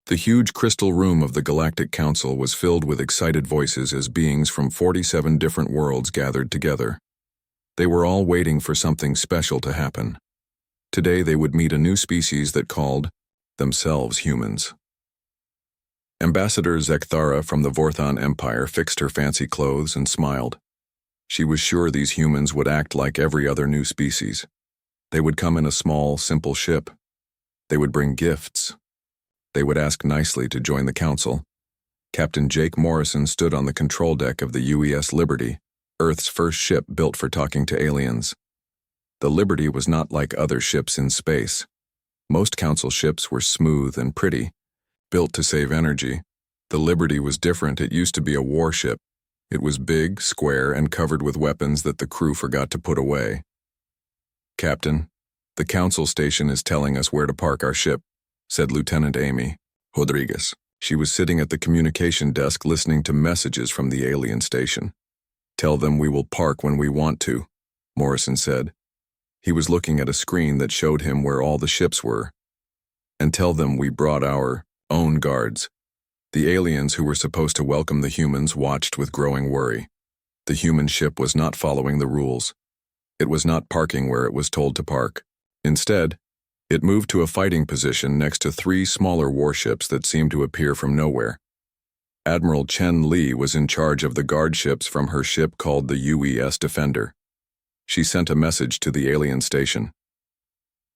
The huge crystal room of the Galactic Council was filled with excited voices as beings from 47 different worlds gathered together. They were all waiting for something special to happen. Today they would meet a new species that called themselves humans. Ambassador Zekthara from the Vorthon Empire fixed her fancy clothes and smiled. She was sure these humans would act like every other new species. They would come in a small, simple ship. They would bring gifts. They would ask nicely to join the council. Captain Jake Morrison stood on the control deck of the UES Liberty, Earth's first ship built for talking to aliens. The Liberty was not like other ships in space. Most council ships were smooth and pretty, built to save energy. The Liberty was different. It used to be a warship. It was big, square, and covered with weapons that the crew forgot to put away. "Captain, the council station is telling us where to park our ship," said Lieutenant Amy Rodriguez. She was sitting at the communication desk listening to messages from the alien station. "Tell them we will park when we want to," Morrison said. He was looking at a screen that showed him where all the ships were. "And tell them we brought our own guards." The aliens who were supposed to welcome the humans watched with growing worry. The human ship was not following the rules. It was not parking where it was told to park. Instead, it moved to a fighting position next to 3 smaller warships that seemed to appear from nowhere. Admiral Chen Li was in charge of the guard ships from her ship called the UES Defender. She sent a message to the alien station.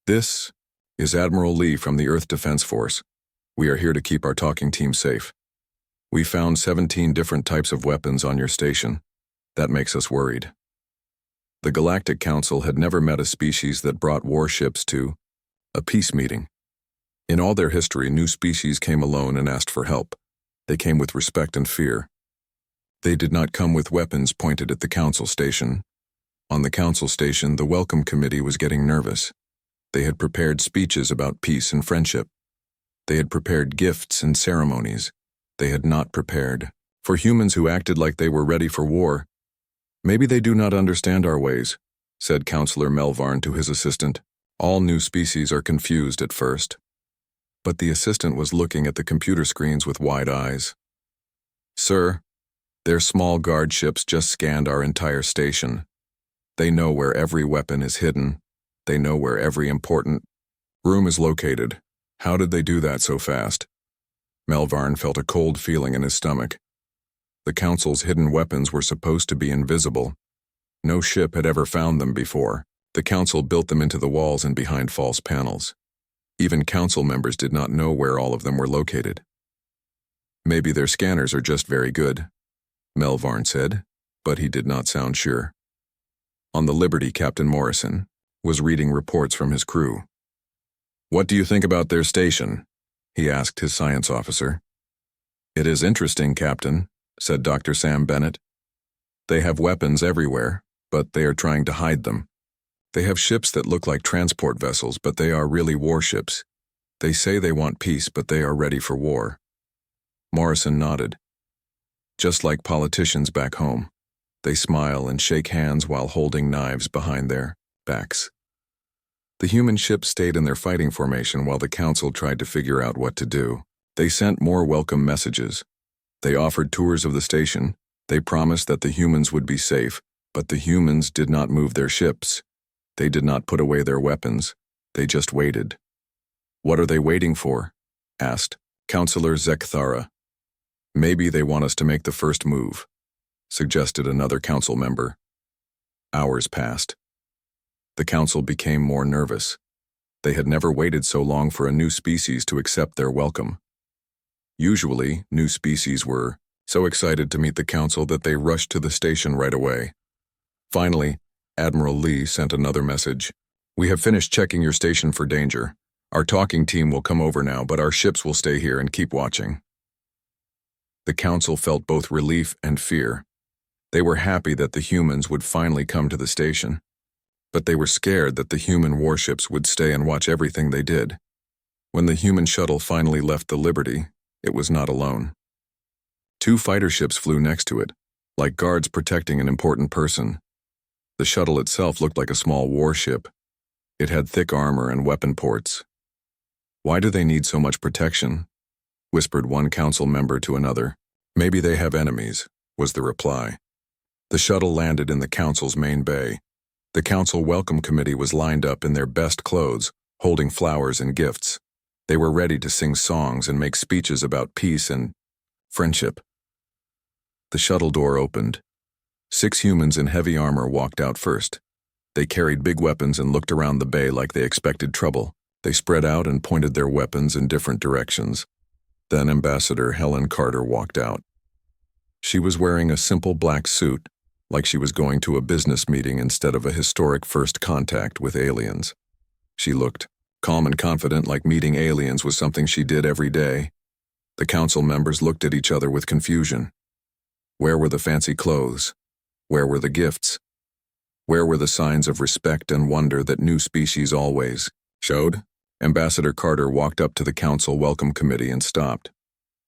"This is Admiral Li from the Earth Defense Force. We are here to keep our talking team safe. We found 17 different types of weapons on your station. That makes us worried." The Galactic Council had never met a species that brought warships to a peace meeting. In all their history, new species came alone and asked for help. They came with respect and fear. They did not come with weapons pointed at the council station. On the council station, the welcome committee was getting nervous. They had prepared speeches about peace and friendship. They had prepared gifts and ceremonies. They had not prepared for humans who acted like they were ready for war. "Maybe they do not understand our ways," said Counselor Melvarn to his assistant. "All new species are confused at first." But the assistant was looking at the computer screens with wide eyes. "Sir, their small guard ships just scanned our entire station. They know where every weapon is hidden. They know where every important room is located. How did they do that so fast?" Melvarn felt a cold feeling in his stomach. The Council's hidden weapons were supposed to be invisible. No ship had ever found them before. The Council built them into the walls and behind false panels. Even Council members did not know where all of them were located. "Maybe their scanners are just very good," Melvarn said, but he did not sound sure. On the Liberty, Captain Morrison was reading reports from his crew. "What do you think about their station?" he asked his science officer. "It is interesting, Captain," said Dr. Sam Bennett. "They have weapons everywhere, but they are trying to hide them. They have ships that look like transport vessels, but they are really warships. They say they want peace, but they are ready for war." Morrison nodded. Just like politicians back home, they smile and shake hands while holding knives behind their backs. The human ships stayed in their fighting formation while the Council tried to figure out what to do. They sent more welcome messages. They offered tours of the station. They promised that the humans would be safe, but the humans did not move their ships. They did not put away their weapons. They just waited. "What are they waiting for?" asked Counselor Zekthara. "Maybe they want us to make the first move," suggested another council member. Hours passed. The council became more nervous. They had never waited so long for a new species to accept their welcome. Usually, new species were so excited to meet the council that they rushed to the station right away. Finally, Admiral Li sent another message. "We have finished checking your station for danger. Our talking team will come over now, but our ships will stay here and keep watching." The council felt both relief and fear. They were happy that the humans would finally come to the station, but they were scared that the human warships would stay and watch everything they did. When the human shuttle finally left the Liberty, it was not alone. 2 fighter ships flew next to it, like guards protecting an important person. The shuttle itself looked like a small warship. It had thick armor and weapon ports. "Why do they need so much protection?" whispered one council member to another. Maybe they have enemies, was the reply. The shuttle landed in the council's main bay. The council welcome committee was lined up in their best clothes, holding flowers and gifts. They were ready to sing songs and make speeches about peace and friendship. The shuttle door opened. 6 humans in heavy armor walked out first. They carried big weapons and looked around the bay like they expected trouble. They spread out and pointed their weapons in different directions. Then Ambassador Helen Carter walked out. She was wearing a simple black suit, like she was going to a business meeting instead of a historic first contact with aliens. She looked calm and confident, like meeting aliens was something she did every day. The council members looked at each other with confusion. Where were the fancy clothes? Where were the gifts? Where were the signs of respect and wonder that new species always showed? Ambassador Carter walked up to the council welcome committee and stopped.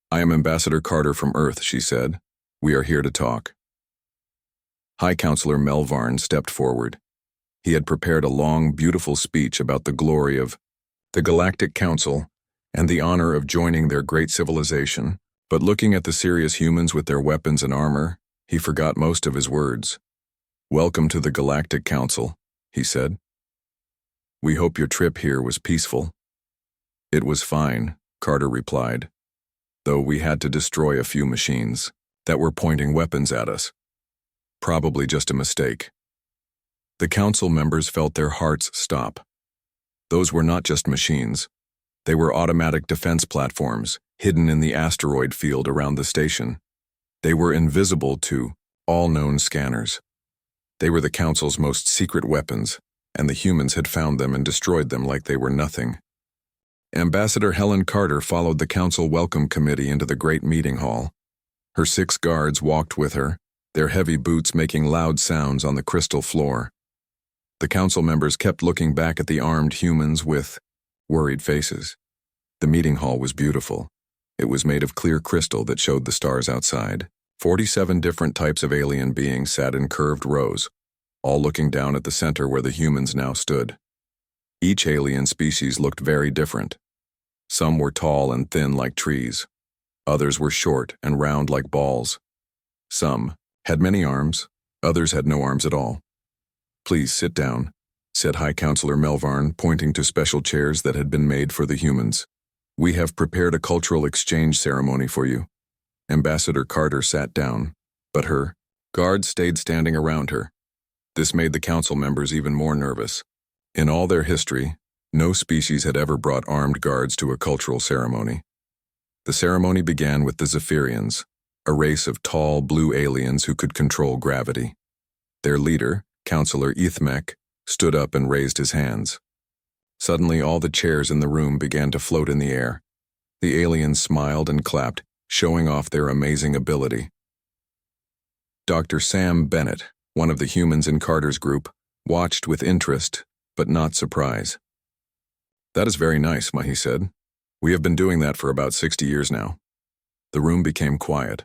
"I am Ambassador Carter from Earth," she said. "We are here to talk." High Counselor Melvarn stepped forward. He had prepared a long, beautiful speech about the glory of the Galactic Council and the honor of joining their great civilization, but looking at the serious humans with their weapons and armor, he forgot most of his words. "Welcome to the Galactic Council," he said. "We hope your trip here was peaceful." "It was fine," Carter replied, "though we had to destroy a few machines that were pointing weapons at us. Probably just a mistake." The council members felt their hearts stop. Those were not just machines. They were automatic defense platforms hidden in the asteroid field around the station. They were invisible to all known scanners. They were the council's most secret weapons, and the humans had found them and destroyed them like they were nothing. Ambassador Helen Carter followed the council welcome committee into the great meeting hall. Her 6 guards walked with her, their heavy boots making loud sounds on the crystal floor. The council members kept looking back at the armed humans with worried faces. The meeting hall was beautiful. It was made of clear crystal that showed the stars outside. 47 different types of alien beings sat in curved rows, all looking down at the center where the humans now stood. Each alien species looked very different. Some were tall and thin like trees. Others were short and round like balls. Some had many arms, others had no arms at all. "Please sit down," said High Counselor Melvarn, pointing to special chairs that had been made for the humans. "We have prepared a cultural exchange ceremony for you." Ambassador Carter sat down, but her guards stayed standing around her. This made the council members even more nervous. In all their history, no species had ever brought armed guards to a cultural ceremony. The ceremony began with the Zephyrians, a race of tall, blue aliens who could control gravity. Their leader, Counselor Ethmek, stood up and raised his hands. Suddenly, all the chairs in the room began to float in the air. The aliens smiled and clapped, showing off their amazing ability. Dr. Sam Bennett, one of the humans in Carter's group, watched with interest, but not surprise. "That is very nice," he said. "We have been doing that for about 60 years now." The room became quiet.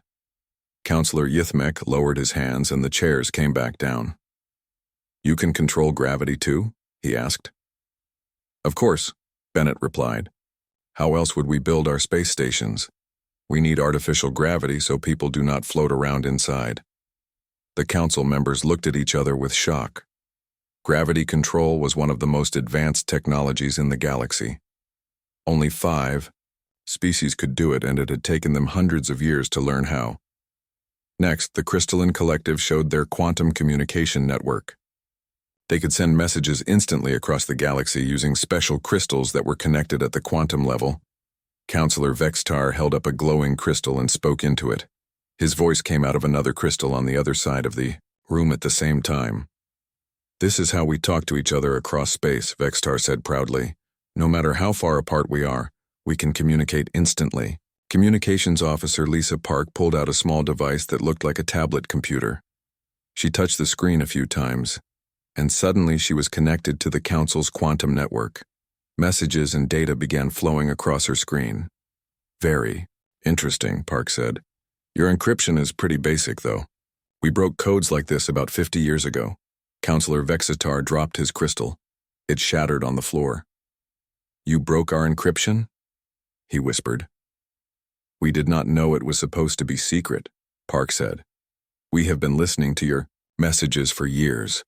Counselor Ethmek lowered his hands and the chairs came back down. "You can control gravity too?" he asked. "Of course," Bennett replied. "How else would we build our space stations? We need artificial gravity so people do not float around inside." The council members looked at each other with shock. Gravity control was one of the most advanced technologies in the galaxy. Only 5 species could do it, and it had taken them hundreds of years to learn how. Next, the Crystalline Collective showed their quantum communication network. They could send messages instantly across the galaxy using special crystals that were connected at the quantum level. Counselor Vextar held up a glowing crystal and spoke into it. His voice came out of another crystal on the other side of the room at the same time. "This is how we talk to each other across space," Vextar said proudly. "No matter how far apart we are, we can communicate instantly." Communications Officer Lisa Park pulled out a small device that looked like a tablet computer. She touched the screen a few times, and suddenly she was connected to the Council's quantum network. Messages and data began flowing across her screen. "Very interesting," Park said. "Your encryption is pretty basic, though. We broke codes like this about 50 years ago." Counselor Vexitar dropped his crystal. It shattered on the floor. "You broke our encryption?" he whispered. We did not know it was supposed to be secret, Park said. We have been listening to your messages for years.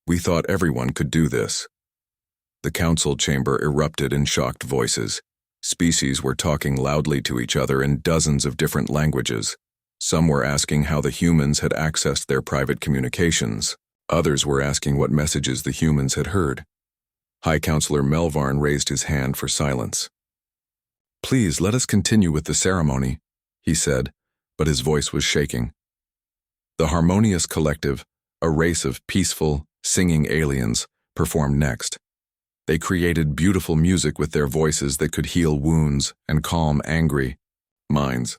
We thought everyone could do this. The council chamber erupted in shocked voices. Species were talking loudly to each other in dozens of different languages. Some were asking how the humans had accessed their private communications. Others were asking what messages the humans had heard. High Counselor Melvarn raised his hand for silence. Please let us continue with the ceremony, he said, but his voice was shaking. The Harmonious Collective, a race of peaceful, singing aliens, performed next. They created beautiful music with their voices that could heal wounds and calm angry minds.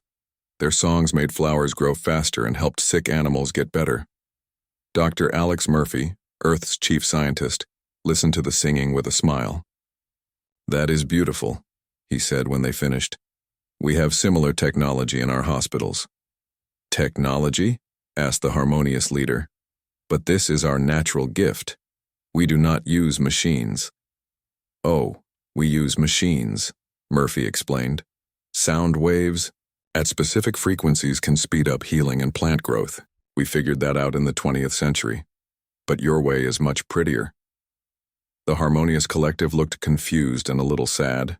Their songs made flowers grow faster and helped sick animals get better. Dr. Alex Murphy, Earth's chief scientist, listened to the singing with a smile. That is beautiful, he said when they finished. We have similar technology in our hospitals. Technology? Asked the Harmonious leader. But this is our natural gift. We do not use machines. Oh, we use machines, Murphy explained. Sound waves at specific frequencies can speed up healing and plant growth. We figured that out in the 20th century. But your way is much prettier. The Harmonious Collective looked confused and a little sad.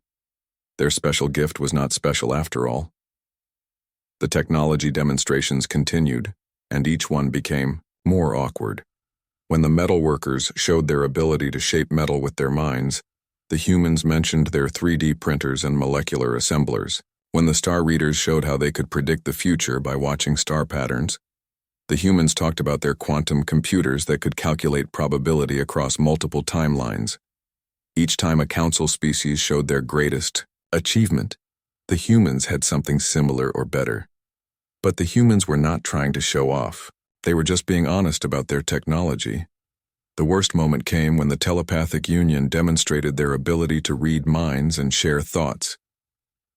Their special gift was not special after all. The technology demonstrations continued, and each one became more awkward. When the metal workers showed their ability to shape metal with their minds, the humans mentioned their 3D printers and molecular assemblers. When the star readers showed how they could predict the future by watching star patterns, the humans talked about their quantum computers that could calculate probability across multiple timelines. Each time a council species showed their greatest achievement, the humans had something similar or better. But the humans were not trying to show off. They were just being honest about their technology. The worst moment came when the telepathic union demonstrated their ability to read minds and share thoughts.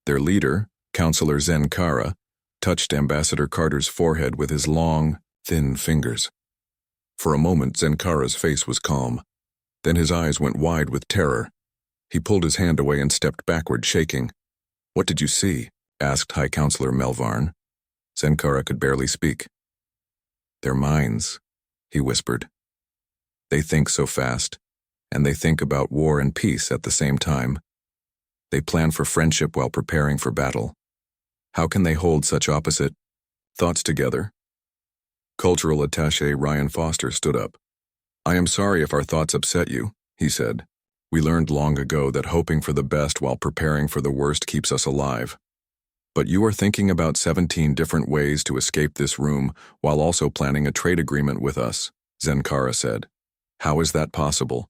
Their leader, Counselor Zenkara, touched Ambassador Carter's forehead with his long, thin fingers. For a moment, Zenkara's face was calm. Then his eyes went wide with terror. He pulled his hand away and stepped backward, shaking. What did you see? Asked High Counselor Melvarn. Zenkara could barely speak. Their minds, he whispered. They think so fast, and they think about war and peace at the same time. They plan for friendship while preparing for battle. How can they hold such opposite thoughts together? Cultural Attaché Ryan Foster stood up. I am sorry if our thoughts upset you, he said. We learned long ago that hoping for the best while preparing for the worst keeps us alive. But you are thinking about 17 different ways to escape this room while also planning a trade agreement with us, Zenkara said. How is that possible?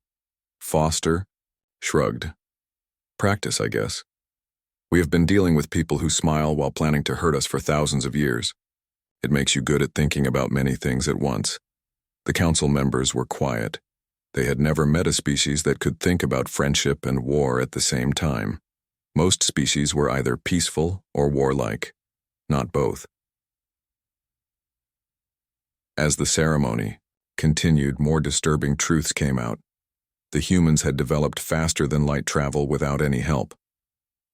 Foster shrugged. Practice, I guess. We have been dealing with people who smile while planning to hurt us for thousands of years. It makes you good at thinking about many things at once. The council members were quiet. They had never met a species that could think about friendship and war at the same time. Most species were either peaceful or warlike, not both. As the ceremony continued, more disturbing truths came out. The humans had developed faster than light travel without any help.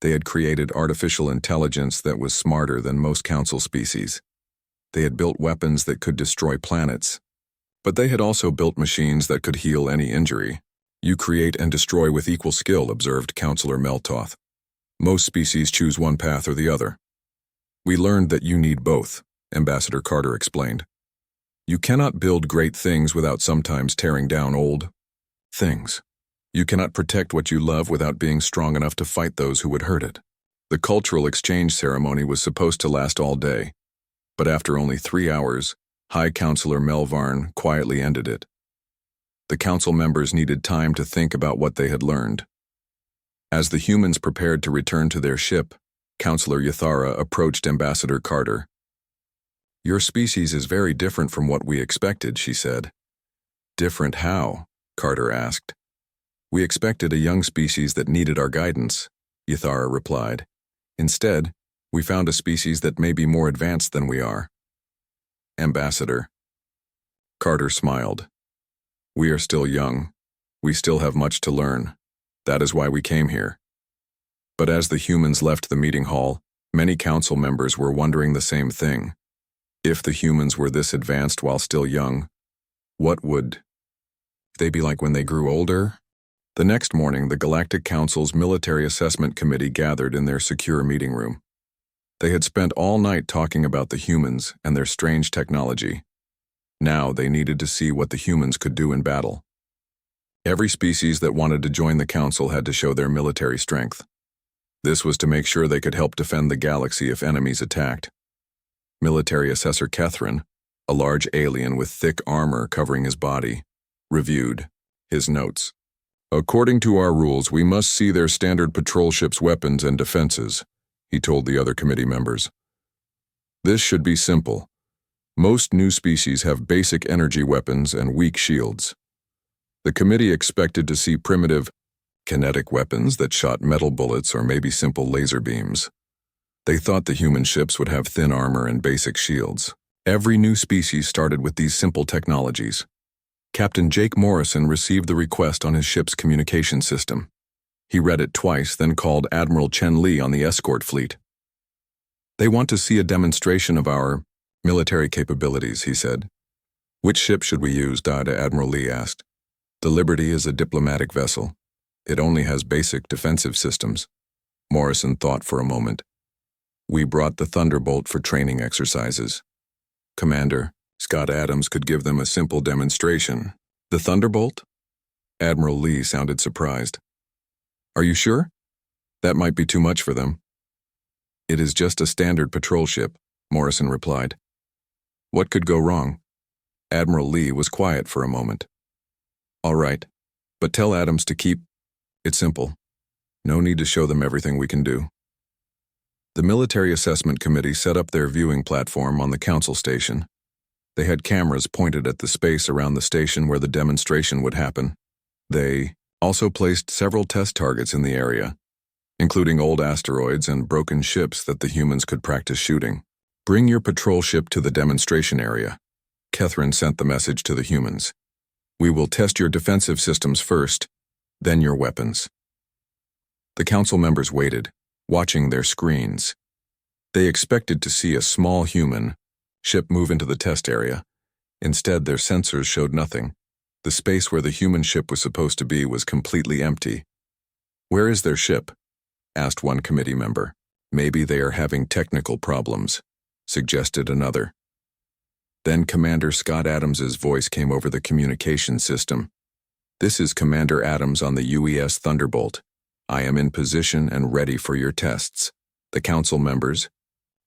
They had created artificial intelligence that was smarter than most council species. They had built weapons that could destroy planets. But they had also built machines that could heal any injury. You create and destroy with equal skill, observed Counselor Meltoth. Most species choose one path or the other. We learned that you need both, Ambassador Carter explained. You cannot build great things without sometimes tearing down old things. You cannot protect what you love without being strong enough to fight those who would hurt it. The cultural exchange ceremony was supposed to last all day, but after only 3 hours, High Counselor Melvarn quietly ended it. The council members needed time to think about what they had learned. As the humans prepared to return to their ship, Counselor Yathara approached Ambassador Carter. Your species is very different from what we expected, she said. Different how? Carter asked. We expected a young species that needed our guidance, Yathara replied. Instead, we found a species that may be more advanced than we are. Ambassador. Carter smiled. We are still young. We still have much to learn. That is why we came here. But as the humans left the meeting hall, Many council members were wondering the same thing. If the humans were this advanced while still young, what would they be like when they grew older? The next morning, the Galactic Council's Military Assessment Committee gathered in their secure meeting room. They had spent all night talking about the humans and their strange technology. Now they needed to see what the humans could do in battle. Every species that wanted to join the council had to show their military strength. This was to make sure they could help defend the galaxy if enemies attacked. Military Assessor Kethrin, a large alien with thick armor covering his body, reviewed his notes. "According to our rules, we must see their standard patrol ship's weapons and defenses," he told the other committee members. "This should be simple. Most new species have basic energy weapons and weak shields. The committee expected to see primitive, kinetic weapons that shot metal bullets or maybe simple laser beams. They thought the human ships would have thin armor and basic shields. Every new species started with these simple technologies. Captain Jake Morrison received the request on his ship's communication system. He read it twice, then called Admiral Chen Li on the escort fleet. "They want to see a demonstration of our military capabilities," he said. "Which ship should we use?" Admiral Li asked. "The Liberty is a diplomatic vessel. It only has basic defensive systems." Morrison thought for a moment. "We brought the Thunderbolt for training exercises. Commander, Scott Adams could give them a simple demonstration." "The Thunderbolt?" Admiral Li sounded surprised. "Are you sure? That might be too much for them." "It is just a standard patrol ship," Morrison replied. "What could go wrong?" Admiral Li was quiet for a moment. "All right, but tell Adams to keep it simple. No need to show them everything we can do." The Military Assessment Committee set up their viewing platform on the council station. They had cameras pointed at the space around the station where the demonstration would happen. They also placed several test targets in the area, including old asteroids and broken ships that the humans could practice shooting. "Bring your patrol ship to the demonstration area," Kethrin sent the message to the humans. "We will test your defensive systems first, then your weapons." The council members waited, watching their screens. They expected to see a small human ship move into the test area. Instead, their sensors showed nothing. The space where the human ship was supposed to be was completely empty. "Where is their ship?" asked one committee member. "Maybe they are having technical problems," suggested another. Then Commander Scott Adams's voice came over the communication system. "This is Commander Adams on the UES Thunderbolt. I am in position and ready for your tests." The council members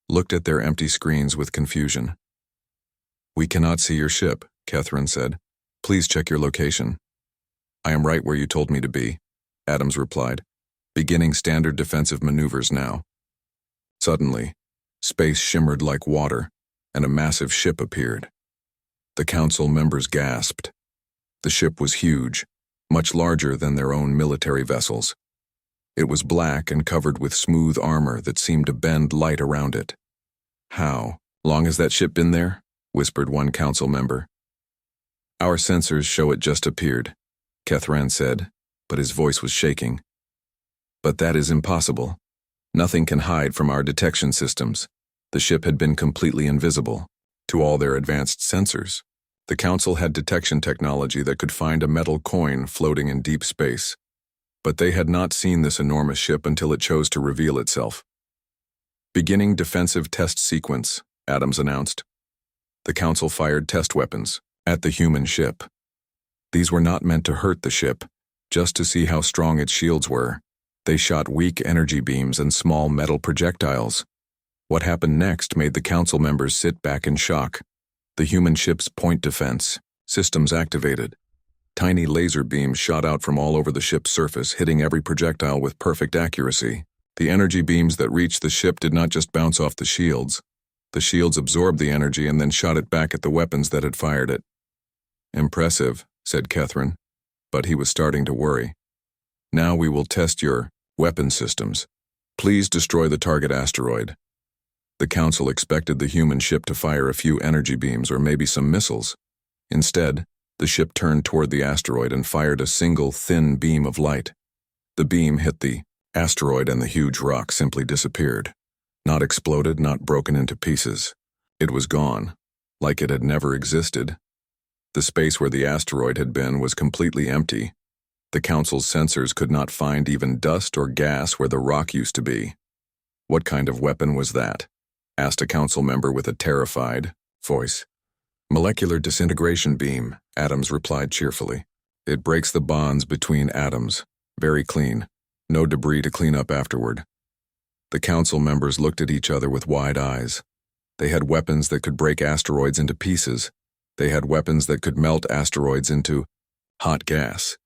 looked at their empty screens with confusion. "We cannot see your ship," Kethrin said. "Please check your location." "I am right where you told me to be," Adams replied, "beginning standard defensive maneuvers now." Suddenly, space shimmered like water, and a massive ship appeared. The council members gasped. The ship was huge, much larger than their own military vessels. It was black and covered with smooth armor that seemed to bend light around it. "How long has that ship been there?" whispered one council member. "Our sensors show it just appeared," Kethrin said, but his voice was shaking. "But that is impossible. Nothing can hide from our detection systems." The ship had been completely invisible to all their advanced sensors. The council had detection technology that could find a metal coin floating in deep space. But they had not seen this enormous ship until it chose to reveal itself. "Beginning defensive test sequence," Adams announced. The council fired test weapons at the human ship. These were not meant to hurt the ship, just to see how strong its shields were. They shot weak energy beams and small metal projectiles. What happened next made the council members sit back in shock. The human ship's point defense systems activated. Tiny laser beams shot out from all over the ship's surface, hitting every projectile with perfect accuracy. The energy beams that reached the ship did not just bounce off the shields. The shields absorbed the energy and then shot it back at the weapons that had fired it. "Impressive," said Kethrin, but he was starting to worry. "Now we will test your weapon systems. Please destroy the target asteroid." The council expected the human ship to fire a few energy beams or maybe some missiles. Instead, the ship turned toward the asteroid and fired a single thin beam of light. The beam hit the asteroid and the huge rock simply disappeared. Not exploded, not broken into pieces. It was gone, like it had never existed. The space where the asteroid had been was completely empty. The Council's sensors could not find even dust or gas where the rock used to be. "What kind of weapon was that?" asked a Council member with a terrified voice. "Molecular disintegration beam," Adams replied cheerfully. "It breaks the bonds between atoms. Very clean. No debris to clean up afterward." The Council members looked at each other with wide eyes. They had weapons that could break asteroids into pieces. They had weapons that could melt asteroids into hot gas.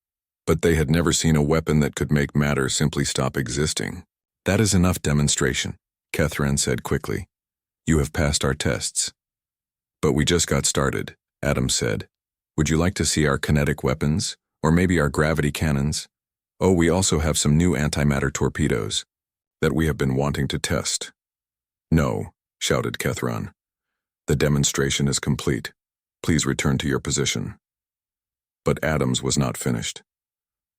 But they had never seen a weapon that could make matter simply stop existing. "That is enough demonstration," Kethran said quickly. "You have passed our tests." "But we just got started," Adams said. "Would you like to see our kinetic weapons? Or maybe our gravity cannons? Oh, we also have some new antimatter torpedoes that we have been wanting to test." "No," shouted Kethran. "The demonstration is complete. Please return to your position." But Adams was not finished.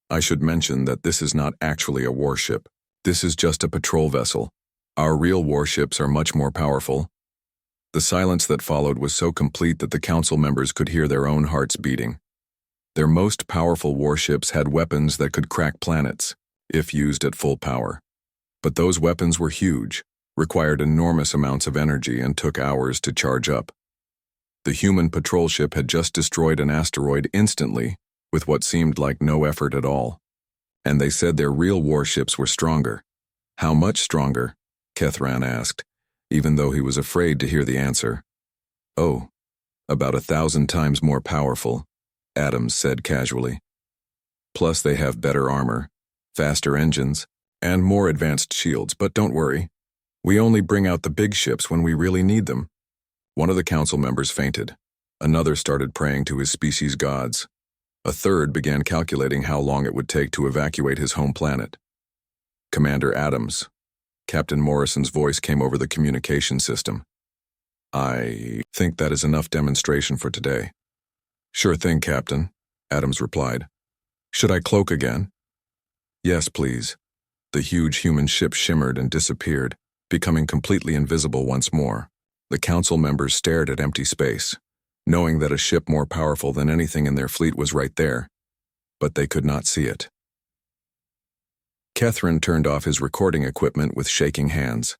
"I should mention that this is not actually a warship. This is just a patrol vessel. Our real warships are much more powerful." The silence that followed was so complete that the Council members could hear their own hearts beating. Their most powerful warships had weapons that could crack planets, if used at full power. But those weapons were huge, required enormous amounts of energy, and took hours to charge up. The human patrol ship had just destroyed an asteroid instantly, with what seemed like no effort at all. And they said their real warships were stronger. "How much stronger?" Kethran asked, even though he was afraid to hear the answer. "Oh, about 1,000 times more powerful," Adams said casually. "Plus they have better armor, faster engines, and more advanced shields, but don't worry. We only bring out the big ships when we really need them." One of the Council members fainted. Another started praying to his species' gods. A third began calculating how long it would take to evacuate his home planet. "Commander Adams," Captain Morrison's voice came over the communication system. "I think that is enough demonstration for today." "Sure thing, Captain," Adams replied. "Should I cloak again?" "Yes, please." The huge human ship shimmered and disappeared, becoming completely invisible once more. The Council members stared at empty space, knowing that a ship more powerful than anything in their fleet was right there, but they could not see it. Kethran turned off his recording equipment with shaking hands.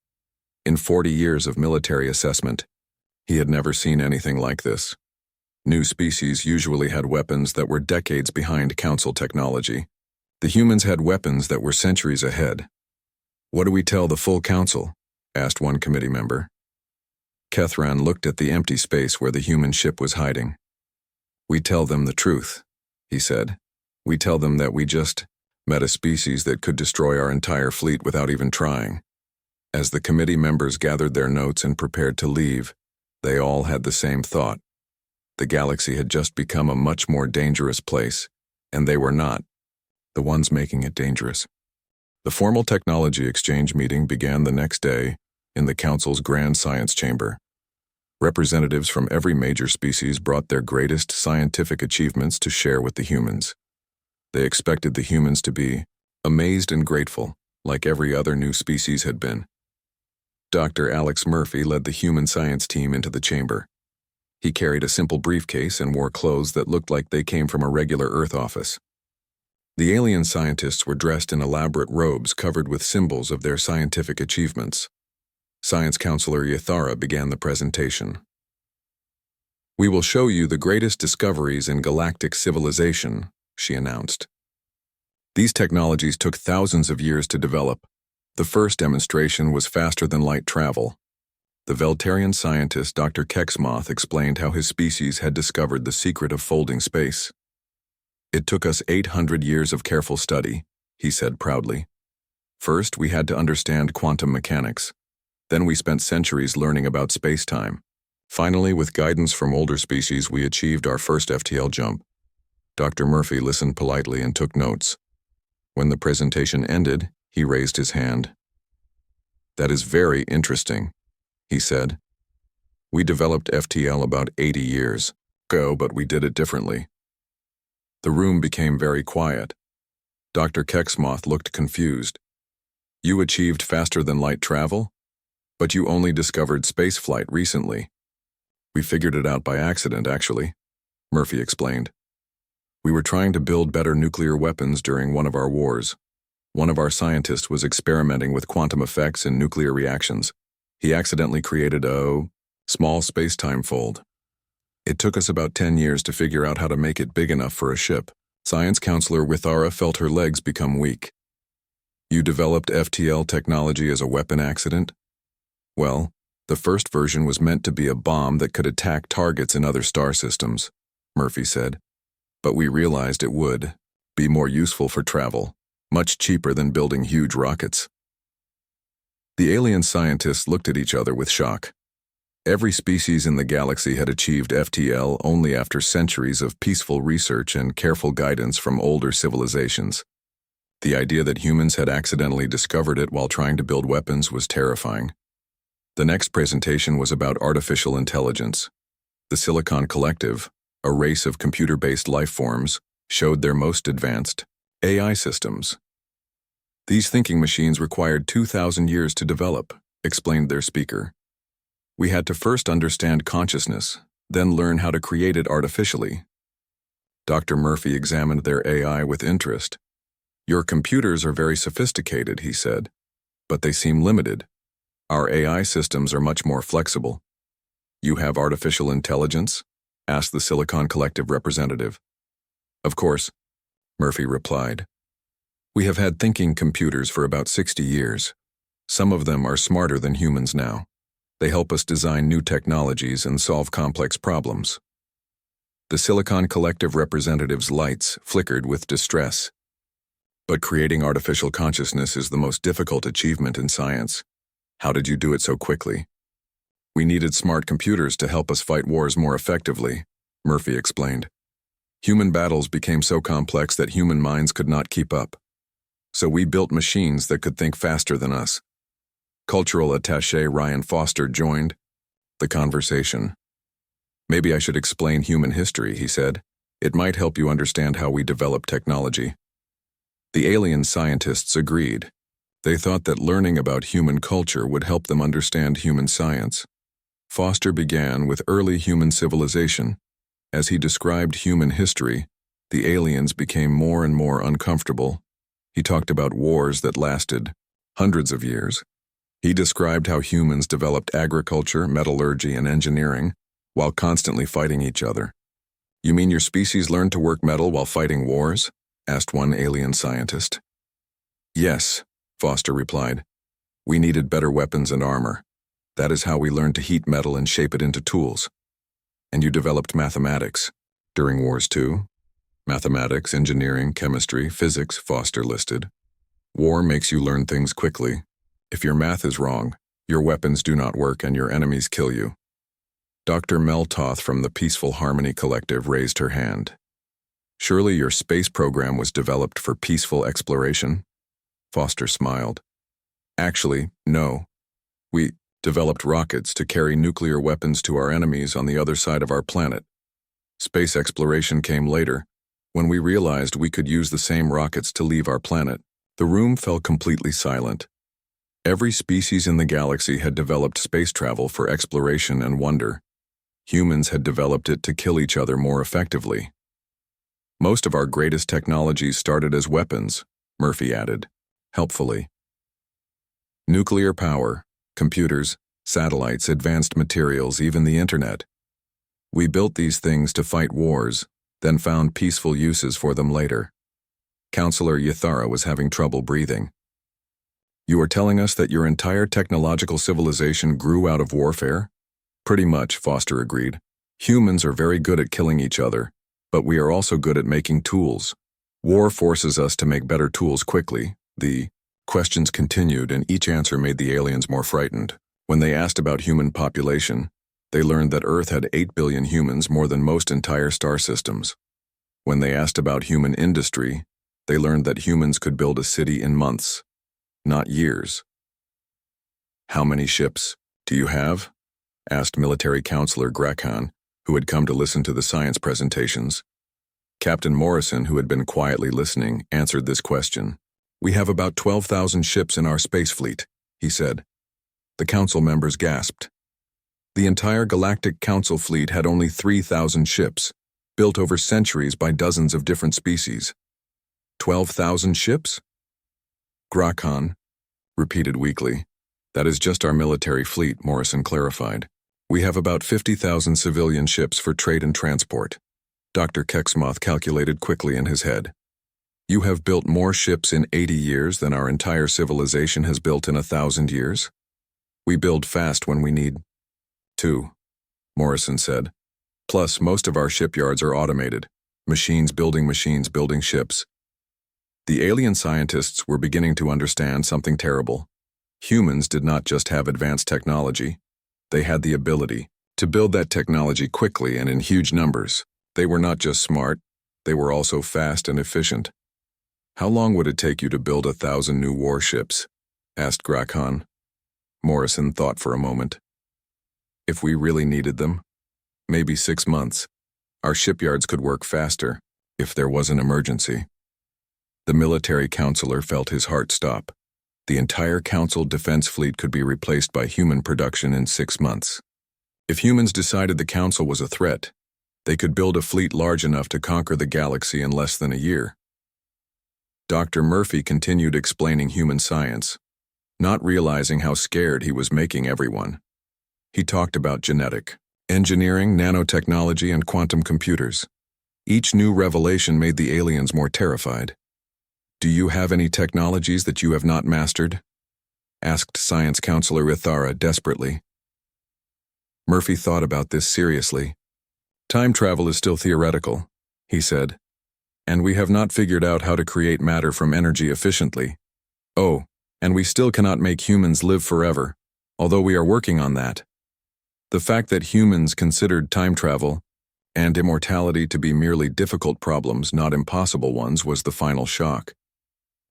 In 40 years of military assessment, he had never seen anything like this. New species usually had weapons that were decades behind Council technology. The humans had weapons that were centuries ahead. "What do we tell the full Council?" asked one committee member. Kethran looked at the empty space where the human ship was hiding. "We tell them the truth," he said. "We tell them that we just met a species that could destroy our entire fleet without even trying." As the committee members gathered their notes and prepared to leave, they all had the same thought. The galaxy had just become a much more dangerous place, and they were not the ones making it dangerous. The formal technology exchange meeting began the next day in the Council's Grand Science Chamber. Representatives from every major species brought their greatest scientific achievements to share with the humans. They expected the humans to be amazed and grateful, like every other new species had been. Dr. Alex Murphy led the human science team into the chamber. He carried a simple briefcase and wore clothes that looked like they came from a regular Earth office. The alien scientists were dressed in elaborate robes covered with symbols of their scientific achievements. Science Counselor Yathara began the presentation. "We will show you the greatest discoveries in galactic civilization," she announced. "These technologies took thousands of years to develop. The first demonstration was faster than light travel." The Veltarian scientist Dr. Kexmoth explained how his species had discovered the secret of folding space. "It took us 800 years of careful study," he said proudly. "First, we had to understand quantum mechanics. Then we spent centuries learning about space-time. Finally, with guidance from older species, we achieved our first FTL jump." Dr. Murphy listened politely and took notes. When the presentation ended, he raised his hand. "That is very interesting," he said. "We developed FTL about 80 years ago, but we did it differently." The room became very quiet. Dr. Kexmoth looked confused. "You achieved faster than light travel?" But you only discovered spaceflight recently. We figured it out by accident, actually, Murphy explained. We were trying to build better nuclear weapons during one of our wars. One of our scientists was experimenting with quantum effects and nuclear reactions. He accidentally created a small space-time fold. It took us about 10 years to figure out how to make it big enough for a ship. Science counselor Withara felt her legs become weak. You developed FTL technology as a weapon accident? Well, the first version was meant to be a bomb that could attack targets in other star systems, Murphy said. But we realized it would be more useful for travel, much cheaper than building huge rockets. The alien scientists looked at each other with shock. Every species in the galaxy had achieved FTL only after centuries of peaceful research and careful guidance from older civilizations. The idea that humans had accidentally discovered it while trying to build weapons was terrifying. The next presentation was about artificial intelligence. The Silicon Collective, a race of computer-based life forms, showed their most advanced AI systems. These thinking machines required 2,000 years to develop, explained their speaker. We had to first understand consciousness, then learn how to create it artificially. Dr. Murphy examined their AI with interest. Your computers are very sophisticated, he said, but they seem limited. Our AI systems are much more flexible. You have artificial intelligence? Asked the Silicon Collective representative. Of course, Murphy replied. We have had thinking computers for about 60 years. Some of them are smarter than humans now. They help us design new technologies and solve complex problems. The Silicon Collective representative's lights flickered with distress. But creating artificial consciousness is the most difficult achievement in science. How did you do it so quickly? We needed smart computers to help us fight wars more effectively, Murphy explained. Human battles became so complex that human minds could not keep up. So we built machines that could think faster than us. Cultural attaché Ryan Foster joined the conversation. Maybe I should explain human history, he said. It might help you understand how we develop technology. The alien scientists agreed. They thought that learning about human culture would help them understand human science. Foster began with early human civilization. As he described human history, the aliens became more and more uncomfortable. He talked about wars that lasted hundreds of years. He described how humans developed agriculture, metallurgy, and engineering while constantly fighting each other. You mean your species learned to work metal while fighting wars? Asked one alien scientist. Yes, Foster replied. We needed better weapons and armor. That is how we learned to heat metal and shape it into tools. And you developed mathematics during wars too? Mathematics, engineering, chemistry, physics, Foster listed. War makes you learn things quickly. If your math is wrong, your weapons do not work and your enemies kill you. Dr. Mel Toth from the Peaceful Harmony Collective raised her hand. Surely your space program was developed for peaceful exploration? Foster smiled. Actually, no. We developed rockets to carry nuclear weapons to our enemies on the other side of our planet. Space exploration came later. When we realized we could use the same rockets to leave our planet, the room fell completely silent. Every species in the galaxy had developed space travel for exploration and wonder. Humans had developed it to kill each other more effectively. Most of our greatest technologies started as weapons, Murphy added, helpfully. Nuclear power, computers, satellites, advanced materials, even the internet. We built these things to fight wars, then found peaceful uses for them later. Counselor Yathara was having trouble breathing. You are telling us that your entire technological civilization grew out of warfare? Pretty much, Foster agreed. Humans are very good at killing each other, but we are also good at making tools. War forces us to make better tools quickly. The questions continued, and each answer made the aliens more frightened. When they asked about human population, they learned that Earth had 8 billion humans, more than most entire star systems. When they asked about human industry, they learned that humans could build a city in months, not years. How many ships do you have? Asked military counselor Grakhan, who had come to listen to the science presentations. Captain Morrison, who had been quietly listening, answered this question. We have about 12,000 ships in our space fleet, he said. The council members gasped. The entire Galactic Council fleet had only 3,000 ships, built over centuries by dozens of different species. 12,000 ships? Grakhan repeated weakly. That is just our military fleet, Morrison clarified. We have about 50,000 civilian ships for trade and transport. Dr. Kexmoth calculated quickly in his head. You have built more ships in 80 years than our entire civilization has built in 1,000 years? We build fast when we need to, Morrison said. Plus, most of our shipyards are automated. Machines building ships. The alien scientists were beginning to understand something terrible. Humans did not just have advanced technology. They had the ability to build that technology quickly and in huge numbers. They were not just smart, they were also fast and efficient. How long would it take you to build 1,000 new warships? Asked Grakhan. Morrison thought for a moment. If we really needed them, maybe 6 months. Our shipyards could work faster, if there was an emergency. The military counselor felt his heart stop. The entire council defense fleet could be replaced by human production in 6 months. If humans decided the council was a threat, they could build a fleet large enough to conquer the galaxy in less than a year. Dr. Murphy continued explaining human science, not realizing how scared he was making everyone. He talked about genetic, engineering, nanotechnology, and quantum computers. Each new revelation made the aliens more terrified. Do you have any technologies that you have not mastered? Asked Science Counselor Ithara desperately. Murphy thought about this seriously. Time travel is still theoretical, he said, and we have not figured out how to create matter from energy efficiently. Oh, and we still cannot make humans live forever, although we are working on that. The fact that humans considered time travel and immortality to be merely difficult problems, not impossible ones, was the final shock.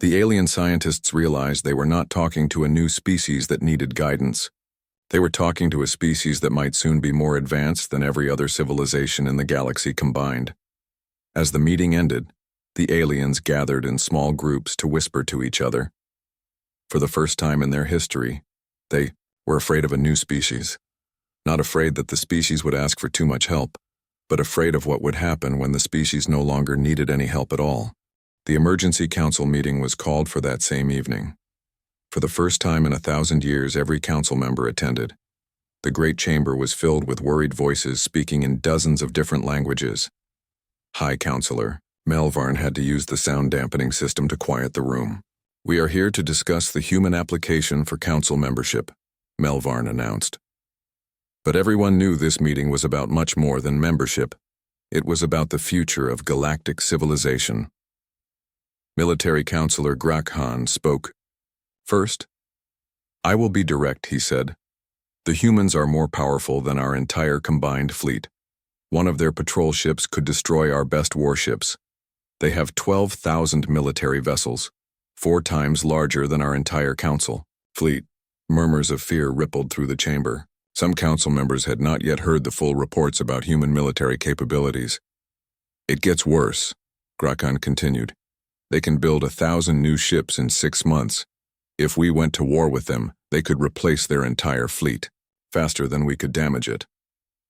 The alien scientists realized they were not talking to a new species that needed guidance. They were talking to a species that might soon be more advanced than every other civilization in the galaxy combined. As the meeting ended, the aliens gathered in small groups to whisper to each other. For the first time in their history, they were afraid of a new species. Not afraid that the species would ask for too much help, but afraid of what would happen when the species no longer needed any help at all. The emergency council meeting was called for that same evening. For the first time in 1,000 years, every council member attended. The great chamber was filled with worried voices speaking in dozens of different languages. High Counselor Melvarn had to use the sound dampening system to quiet the room. We are here to discuss the human application for council membership, Melvarn announced. But everyone knew this meeting was about much more than membership. It was about the future of galactic civilization. Military Counselor Grakhan spoke. First, I will be direct, he said. The humans are more powerful than our entire combined fleet. One of their patrol ships could destroy our best warships. They have 12,000 military vessels, 4 times larger than our entire council fleet. Murmurs of fear rippled through the chamber. Some council members had not yet heard the full reports about human military capabilities. It gets worse, Grakhan continued. They can build 1,000 new ships in 6 months. If we went to war with them, they could replace their entire fleet, faster than we could damage it.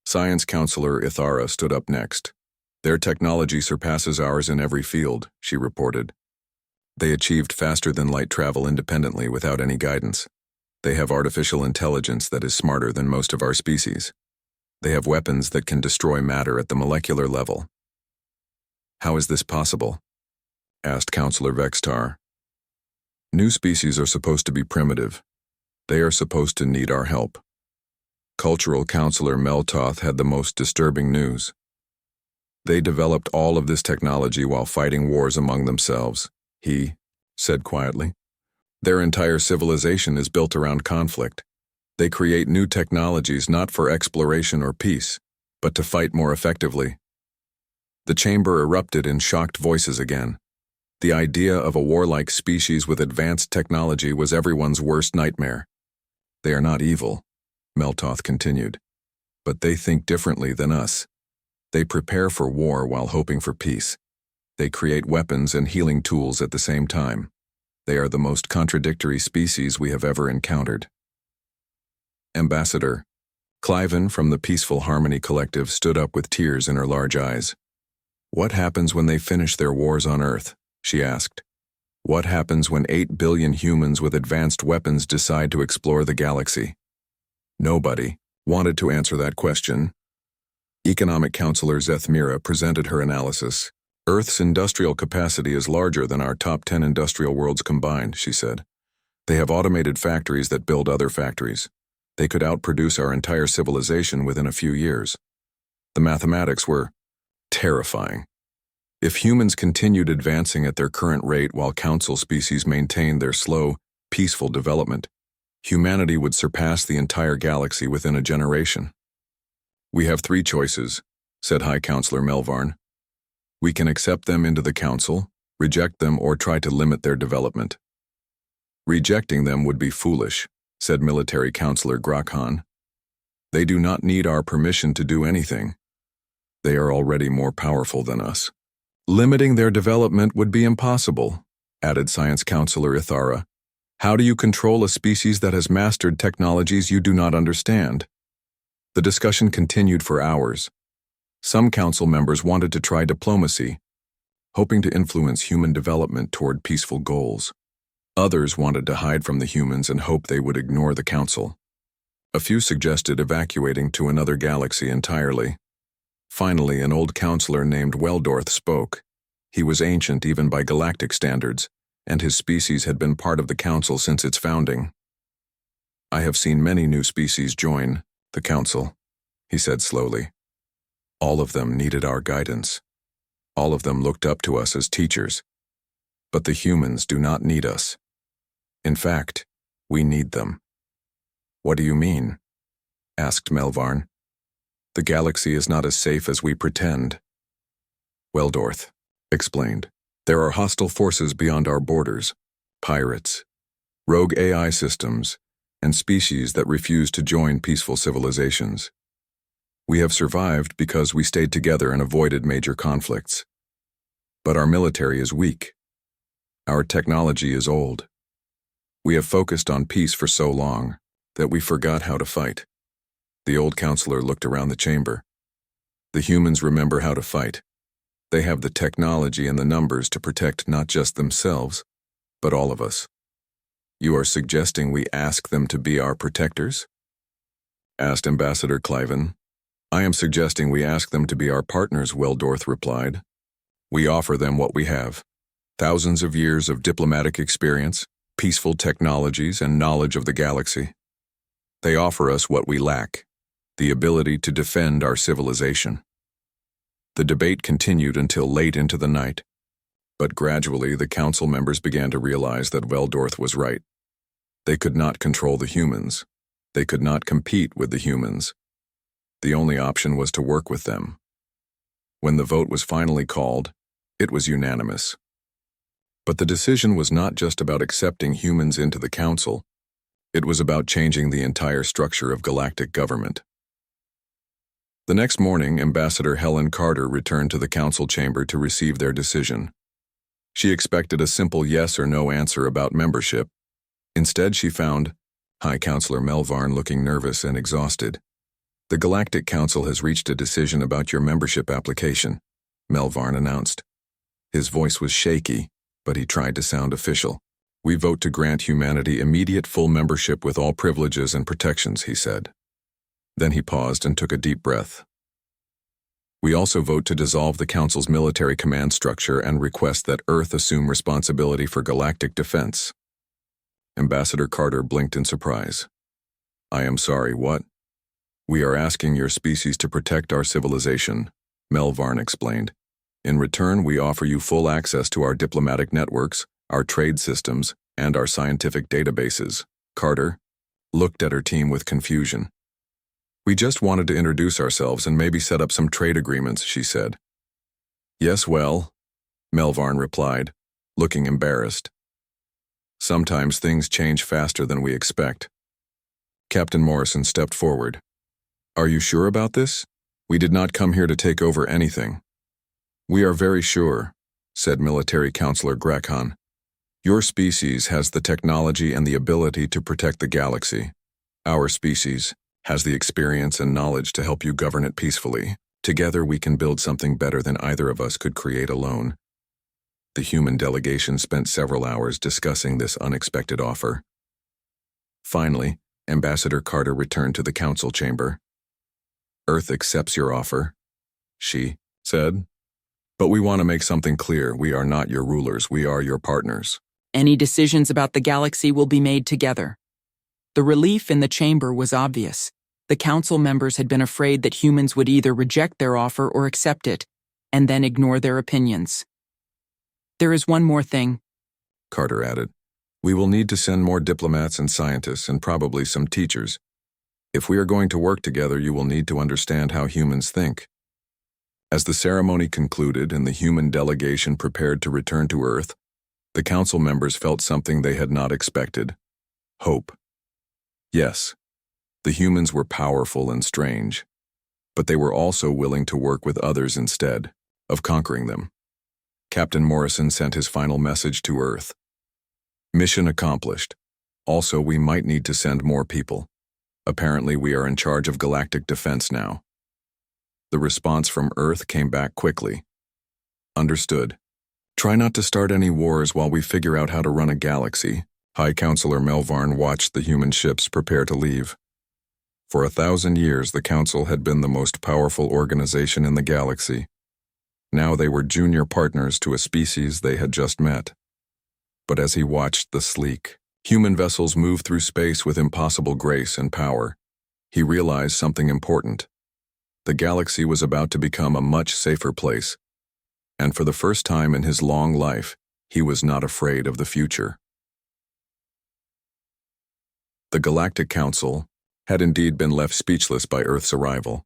Science Counselor Ithara stood up next. Their technology surpasses ours in every field, she reported. They achieved faster than light travel independently without any guidance. They have artificial intelligence that is smarter than most of our species. They have weapons that can destroy matter at the molecular level. How is this possible? Asked Counselor Vextar. New species are supposed to be primitive. They are supposed to need our help. Cultural Counselor Meltoth had the most disturbing news. They developed all of this technology while fighting wars among themselves, he said quietly. Their entire civilization is built around conflict. They create new technologies not for exploration or peace, but to fight more effectively. The chamber erupted in shocked voices again. The idea of a warlike species with advanced technology was everyone's worst nightmare. They are not evil, Meltoth continued, but they think differently than us. They prepare for war while hoping for peace. They create weapons and healing tools at the same time. They are the most contradictory species we have ever encountered. Ambassador. Cliven from the Peaceful Harmony Collective stood up with tears in her large eyes. What happens when they finish their wars on Earth? She asked. What happens when 8 billion humans with advanced weapons decide to explore the galaxy? Nobody wanted to answer that question. Economic Counselor Zethmira presented her analysis. Earth's industrial capacity is larger than our top 10 industrial worlds combined, she said. They have automated factories that build other factories. They could outproduce our entire civilization within a few years. The mathematics were terrifying. If humans continued advancing at their current rate while council species maintained their slow, peaceful development, humanity would surpass the entire galaxy within a generation. We have 3 choices, said High Counselor Melvarn. We can accept them into the council, reject them, or try to limit their development. Rejecting them would be foolish, said Military Counselor Grakhan. They do not need our permission to do anything. They are already more powerful than us. Limiting their development would be impossible, added Science Counselor Ithara. How do you control a species that has mastered technologies you do not understand? The discussion continued for hours. Some council members wanted to try diplomacy, hoping to influence human development toward peaceful goals. Others wanted to hide from the humans and hope they would ignore the council. A few suggested evacuating to another galaxy entirely. Finally, an old counselor named Weldorth spoke. He was ancient even by galactic standards, and his species had been part of the council since its founding. I have seen many new species join the council, he said slowly. All of them needed our guidance. All of them looked up to us as teachers. But the humans do not need us. In fact, we need them. What do you mean? Asked Melvarn. The galaxy is not as safe as we pretend. Weldorth explained. There are hostile forces beyond our borders, pirates, rogue AI systems, and species that refuse to join peaceful civilizations. We have survived because we stayed together and avoided major conflicts. But our military is weak. Our technology is old. We have focused on peace for so long that we forgot how to fight. The old counselor looked around the chamber. The humans remember how to fight. They have the technology and the numbers to protect not just themselves, but all of us. You are suggesting we ask them to be our protectors? Asked Ambassador Cliven. I am suggesting we ask them to be our partners, Weldorth replied. We offer them what we have. Thousands of years of diplomatic experience, peaceful technologies, and knowledge of the galaxy. They offer us what we lack, the ability to defend our civilization. The debate continued until late into the night, but gradually the council members began to realize that Weldorth was right. They could not control the humans. They could not compete with the humans. The only option was to work with them. When the vote was finally called, it was unanimous. But the decision was not just about accepting humans into the council. It was about changing the entire structure of galactic government. The next morning, Ambassador Helen Carter returned to the council chamber to receive their decision. She expected a simple yes or no answer about membership. Instead, she found High Counselor Melvarn looking nervous and exhausted. The Galactic Council has reached a decision about your membership application, Melvarn announced. His voice was shaky, but he tried to sound official. We vote to grant humanity immediate full membership with all privileges and protections, he said. Then he paused and took a deep breath. We also vote to dissolve the Council's military command structure and request that Earth assume responsibility for galactic defense. Ambassador Carter blinked in surprise. I am sorry, what? We are asking your species to protect our civilization, Melvarn explained. In return, we offer you full access to our diplomatic networks, our trade systems, and our scientific databases. Carter looked at her team with confusion. We just wanted to introduce ourselves and maybe set up some trade agreements, she said. Yes, well, Melvarn replied, looking embarrassed. Sometimes things change faster than we expect. Captain Morrison stepped forward. Are you sure about this? We did not come here to take over anything. We are very sure, said Military Counselor Grakhan. Your species has the technology and the ability to protect the galaxy. Our species has the experience and knowledge to help you govern it peacefully. Together we can build something better than either of us could create alone. The human delegation spent several hours discussing this unexpected offer. Finally, Ambassador Carter returned to the council chamber. Earth accepts your offer, she said. But we want to make something clear. We are not your rulers. We are your partners. Any decisions about the galaxy will be made together. The relief in the chamber was obvious. The council members had been afraid that humans would either reject their offer or accept it, and then ignore their opinions. There is one more thing, Carter added. We will need to send more diplomats and scientists and probably some teachers. If we are going to work together, you will need to understand how humans think. As the ceremony concluded and the human delegation prepared to return to Earth, the council members felt something they had not expected: hope. Yes, the humans were powerful and strange, but they were also willing to work with others instead of conquering them. Captain Morrison sent his final message to Earth. Mission accomplished. Also, we might need to send more people. Apparently, we are in charge of galactic defense now. The response from Earth came back quickly. Understood. Try not to start any wars while we figure out how to run a galaxy. High Counselor Melvarn watched the human ships prepare to leave. For 1,000 years, the Council had been the most powerful organization in the galaxy. Now they were junior partners to a species they had just met. But as he watched the sleek, human vessels move through space with impossible grace and power, he realized something important. The galaxy was about to become a much safer place, and for the first time in his long life, he was not afraid of the future. The Galactic Council had indeed been left speechless by Earth's arrival,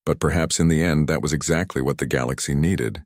but perhaps in the end that was exactly what the galaxy needed.